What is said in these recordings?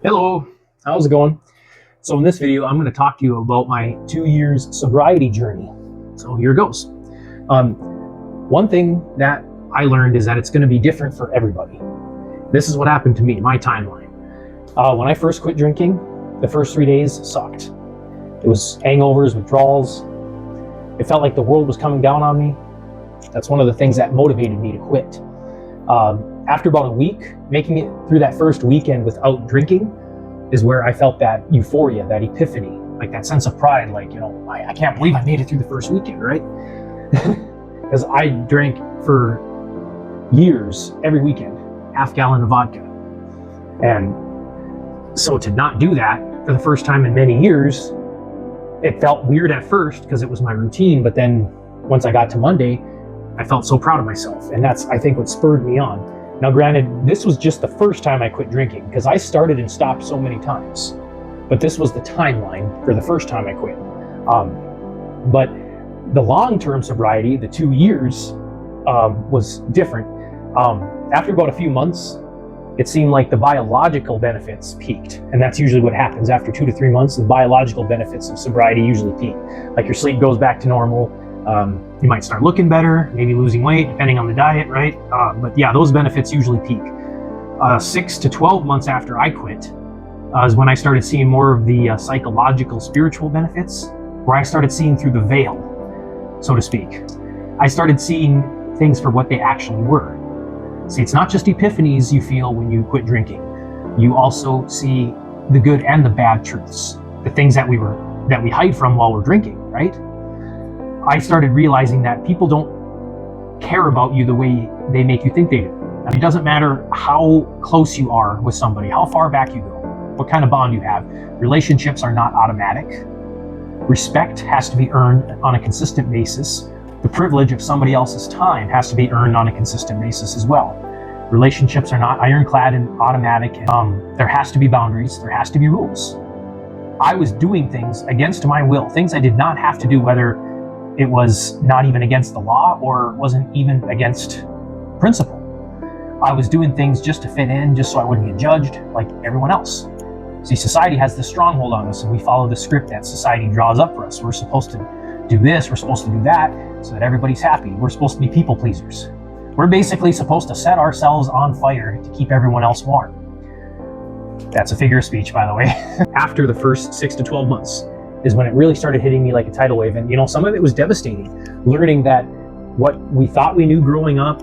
Hello, how's it going? So in this video, I'm going to talk to you about my 2 years sobriety journey. So here goes. One thing that I learned is that it's going to be different for everybody. This is what happened to me, my timeline. When I first quit drinking, the first 3 days sucked. It was hangovers, withdrawals. It felt like the world was coming down on me. That's one of the things that motivated me to quit. After about a week, making it through that first weekend without drinking is where I felt that euphoria, that epiphany, like that sense of pride, like, I can't believe I made it through the first weekend, right? Because I drank for years, every weekend, half gallon of vodka. And so to not do that for the first time in many years, it felt weird at first because it was my routine. But then once I got to Monday, I felt so proud of myself. And that's, I think, what spurred me on. Now, granted, this was just the first time I quit drinking because I started and stopped so many times. But this was the timeline for the first time I quit. But the long-term sobriety, the 2 years, was different. After about a few months, it seemed like the biological benefits peaked. And that's usually what happens. After 2 to 3 months, the biological benefits of sobriety usually peak. Like your sleep goes back to normal. You might start looking better, maybe losing weight, depending on the diet, right? But yeah, those benefits usually peak. 6 to 12 months after I quit is when I started seeing more of the psychological, spiritual benefits, where I started seeing through the veil, so to speak. I started seeing things for what they actually were. See, it's not just epiphanies you feel when you quit drinking. You also see the good and the bad truths, the things that we hide from while we're drinking, right? I started realizing that people don't care about you the way they make you think they do. I mean, it doesn't matter how close you are with somebody, how far back you go, what kind of bond you have. Relationships are not automatic. Respect has to be earned on a consistent basis. The privilege of somebody else's time has to be earned on a consistent basis as well. Relationships are not ironclad and automatic. There has to be boundaries. There has to be rules. I was doing things against my will, things I did not have to do, whether it was not even against the law or wasn't even against principle. I was doing things just to fit in, just so I wouldn't get judged like everyone else. See, society has this stronghold on us, and we follow the script that society draws up for us. We're supposed to do this, we're supposed to do that, so that everybody's happy. We're supposed to be people pleasers. We're basically supposed to set ourselves on fire to keep everyone else warm. That's a figure of speech, by the way. After the first 6 to 12 months, is when it really started hitting me like a tidal wave. And some of it was devastating, learning that what we thought we knew growing up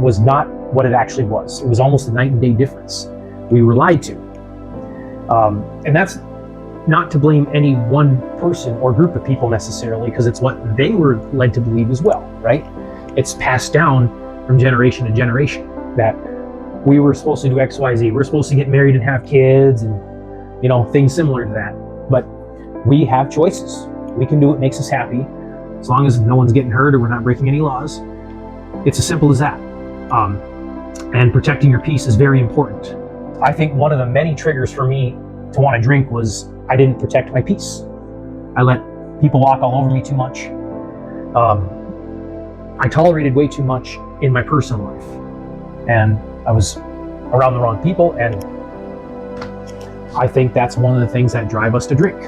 was not what it actually was. It was almost a night and day difference. We were lied to. And that's not to blame any one person or group of people necessarily, because it's what they were led to believe as well, right? It's passed down from generation to generation that we were supposed to do X, Y, Z. We're supposed to get married and have kids and, things similar to that. But we have choices. We can do what makes us happy, as long as no one's getting hurt or we're not breaking any laws. It's as simple as that. And protecting your peace is very important. I think one of the many triggers for me to want to drink was I didn't protect my peace. I let people walk all over me too much. I tolerated way too much in my personal life. And I was around the wrong people, and I think that's one of the things that drive us to drink.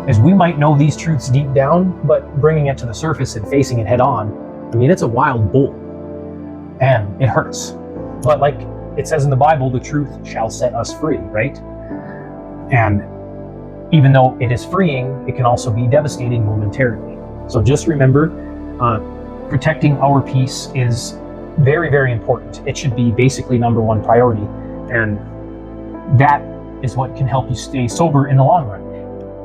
Is we might know these truths deep down, but bringing it to the surface and facing it head on, it's a wild bull, and it hurts. But like it says in the Bible, the truth shall set us free, right? And even though it is freeing, it can also be devastating momentarily. So just remember, protecting our peace is very, very important. It should be basically number one priority. And that is what can help you stay sober in the long run.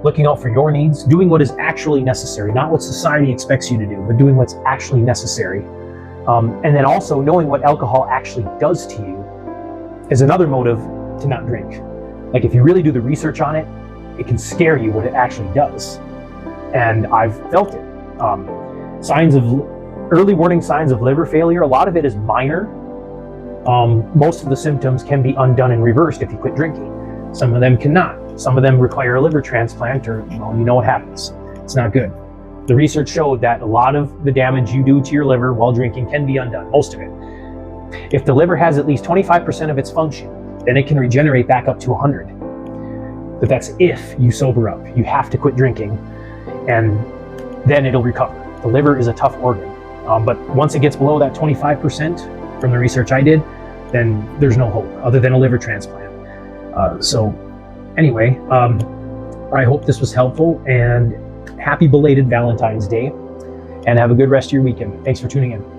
Looking out for your needs, doing what is actually necessary, not what society expects you to do, but doing what's actually necessary. And then also knowing what alcohol actually does to you is another motive to not drink. Like if you really do the research on it, it can scare you what it actually does. And I've felt it. Early warning signs of liver failure, a lot of it is minor. Most of the symptoms can be undone and reversed if you quit drinking. Some of them cannot. Some of them require a liver transplant, or you know what happens. It's not good. The research showed that a lot of the damage you do to your liver while drinking can be undone, most of it. If the liver has at least 25% of its function, then it can regenerate back up to 100. But that's if you sober up. You have to quit drinking, and then it'll recover. The liver is a tough organ. But once it gets below that 25% from the research I did, then there's no hope other than a liver transplant. So anyway, I hope this was helpful, and happy belated Valentine's Day, and have a good rest of your weekend. Thanks for tuning in.